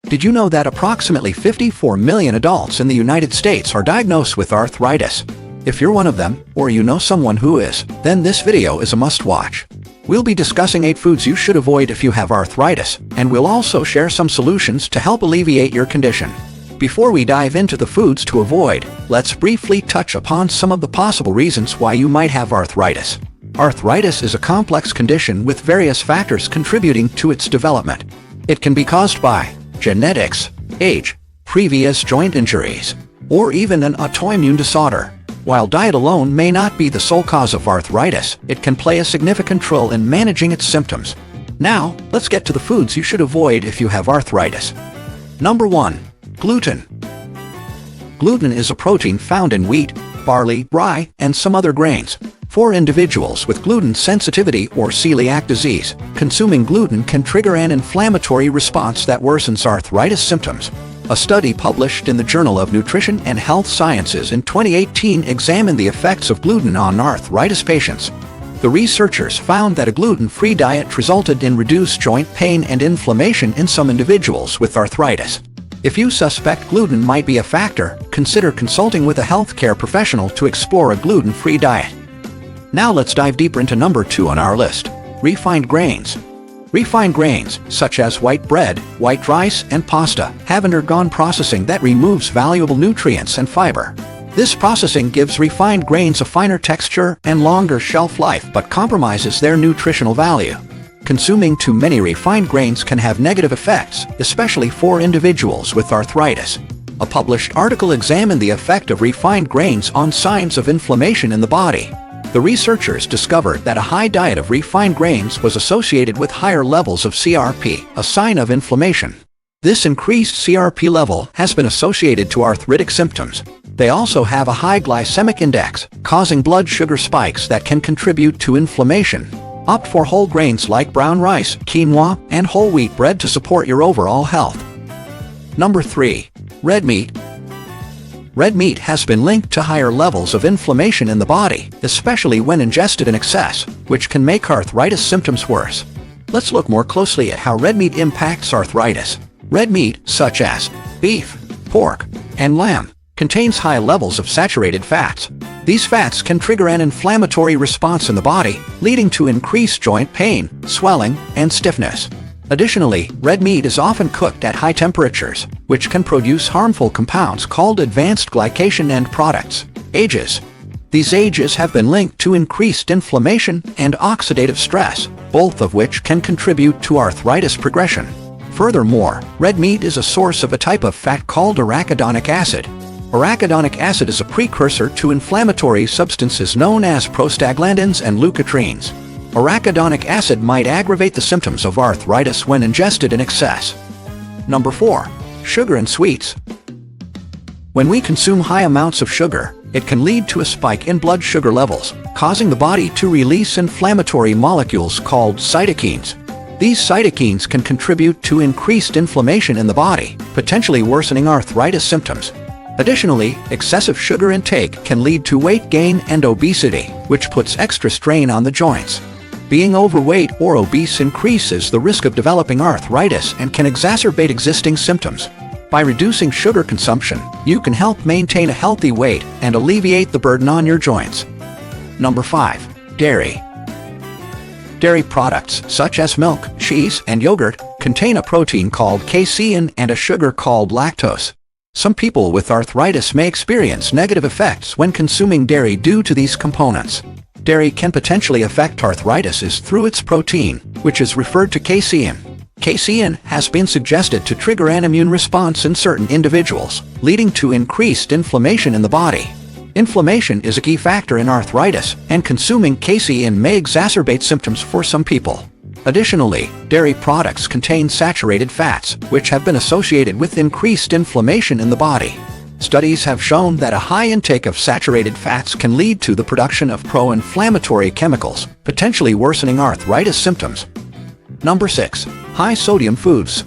Did you know that approximately 54 million adults in the United States are diagnosed with arthritis? If you're one of them, or you know someone who is, then this video is a must-watch. We'll be discussing 8 foods you should avoid if you have arthritis, and we'll also share some solutions to help alleviate your condition. Before we dive into the foods to avoid, let's briefly touch upon some of the possible reasons why you might have arthritis. Arthritis is a complex condition with various factors contributing to its development. It can be caused by genetics, age, previous joint injuries, or even an autoimmune disorder. While diet alone may not be the sole cause of arthritis, it can play a significant role in managing its symptoms. Now, let's get to the foods you should avoid if you have arthritis. Number 1. Gluten. Gluten is a protein found in wheat, barley, rye, and some other grains. For individuals with gluten sensitivity or celiac disease, consuming gluten can trigger an inflammatory response that worsens arthritis symptoms. A study published in the Journal of Nutrition and Health Sciences in 2018 examined the effects of gluten on arthritis patients. The researchers found that a gluten-free diet resulted in reduced joint pain and inflammation in some individuals with arthritis. If you suspect gluten might be a factor, consider consulting with a healthcare professional to explore a gluten-free diet. Now let's dive deeper into number 2 on our list: refined grains. Refined grains, such as white bread, white rice, and pasta, have undergone processing that removes valuable nutrients and fiber. This processing gives refined grains a finer texture and longer shelf life but compromises their nutritional value. Consuming too many refined grains can have negative effects, especially for individuals with arthritis. A published article examined the effect of refined grains on signs of inflammation in the body. The researchers discovered that a high diet of refined grains was associated with higher levels of CRP, a sign of inflammation. This increased CRP level has been associated to arthritic symptoms. They also have a high glycemic index, causing blood sugar spikes that can contribute to inflammation. Opt for whole grains like brown rice, quinoa, and whole wheat bread to support your overall health. Number 3. Red meat. Red meat has been linked to higher levels of inflammation in the body, especially when ingested in excess, which can make arthritis symptoms worse. Let's look more closely at how red meat impacts arthritis. Red meat, such as beef, pork, and lamb, contains high levels of saturated fats. These fats can trigger an inflammatory response in the body, leading to increased joint pain, swelling, and stiffness. Additionally, red meat is often cooked at high temperatures, which can produce harmful compounds called advanced glycation end products, AGEs. These AGEs have been linked to increased inflammation and oxidative stress, both of which can contribute to arthritis progression. Furthermore, red meat is a source of a type of fat called arachidonic acid. Arachidonic acid is a precursor to inflammatory substances known as prostaglandins and leukotrienes. Arachidonic acid might aggravate the symptoms of arthritis when ingested in excess. Number 4. Sugar and sweets. When we consume high amounts of sugar, it can lead to a spike in blood sugar levels, causing the body to release inflammatory molecules called cytokines. These cytokines can contribute to increased inflammation in the body, potentially worsening arthritis symptoms. Additionally, excessive sugar intake can lead to weight gain and obesity, which puts extra strain on the joints. Being overweight or obese increases the risk of developing arthritis and can exacerbate existing symptoms. By reducing sugar consumption, you can help maintain a healthy weight and alleviate the burden on your joints. Number 5. Dairy. Dairy products, such as milk, cheese, and yogurt, contain a protein called casein and a sugar called lactose. Some people with arthritis may experience negative effects when consuming dairy due to these components. Dairy can potentially affect arthritis through its protein, which is referred to casein. Casein has been suggested to trigger an immune response in certain individuals, leading to increased inflammation in the body. Inflammation is a key factor in arthritis, and consuming casein may exacerbate symptoms for some people. Additionally, dairy products contain saturated fats, which have been associated with increased inflammation in the body. Studies have shown that a high intake of saturated fats can lead to the production of pro-inflammatory chemicals, potentially worsening arthritis symptoms. Number 6. High sodium foods.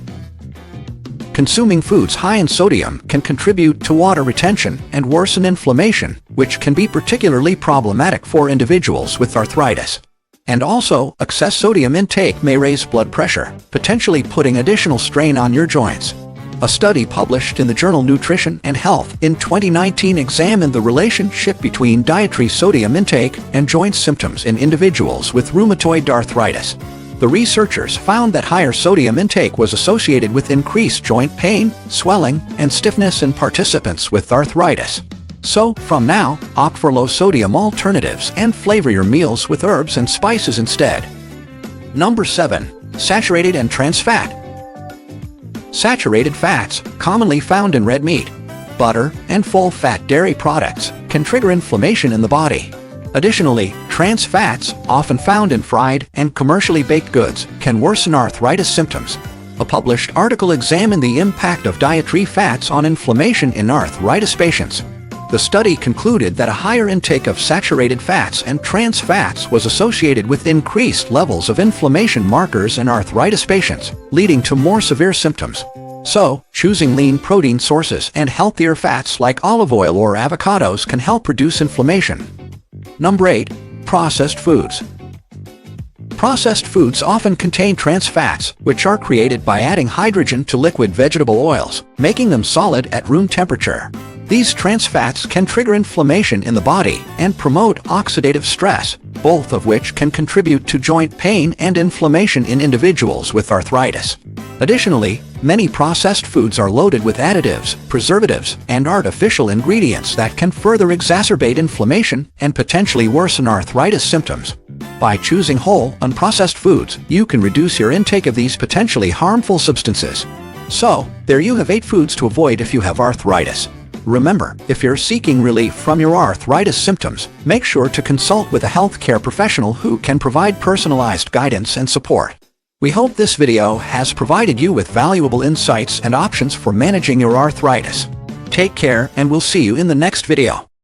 Consuming foods high in sodium can contribute to water retention and worsen inflammation, which can be particularly problematic for individuals with arthritis. And also, excess sodium intake may raise blood pressure, potentially putting additional strain on your joints. A study published in the journal Nutrition and Health in 2019 examined the relationship between dietary sodium intake and joint symptoms in individuals with rheumatoid arthritis. The researchers found that higher sodium intake was associated with increased joint pain, swelling, and stiffness in participants with arthritis. So, from now, opt for low-sodium alternatives and flavor your meals with herbs and spices instead. Number 7. Saturated and trans fat. Saturated fats, commonly found in red meat, butter, and full-fat dairy products, can trigger inflammation in the body. Additionally, trans fats, often found in fried and commercially baked goods, can worsen arthritis symptoms. A published article examined the impact of dietary fats on inflammation in arthritis patients. The study concluded that a higher intake of saturated fats and trans fats was associated with increased levels of inflammation markers in arthritis patients, leading to more severe symptoms. So, choosing lean protein sources and healthier fats like olive oil or avocados can help reduce inflammation. Number 8. Processed foods. Processed foods often contain trans fats, which are created by adding hydrogen to liquid vegetable oils, making them solid at room temperature. These trans fats can trigger inflammation in the body and promote oxidative stress, both of which can contribute to joint pain and inflammation in individuals with arthritis. Additionally, many processed foods are loaded with additives, preservatives, and artificial ingredients that can further exacerbate inflammation and potentially worsen arthritis symptoms. By choosing whole, unprocessed foods, you can reduce your intake of these potentially harmful substances. So, there you have 8 foods to avoid if you have arthritis. Remember, if you're seeking relief from your arthritis symptoms, make sure to consult with a healthcare professional who can provide personalized guidance and support. We hope this video has provided you with valuable insights and options for managing your arthritis. Take care, and we'll see you in the next video.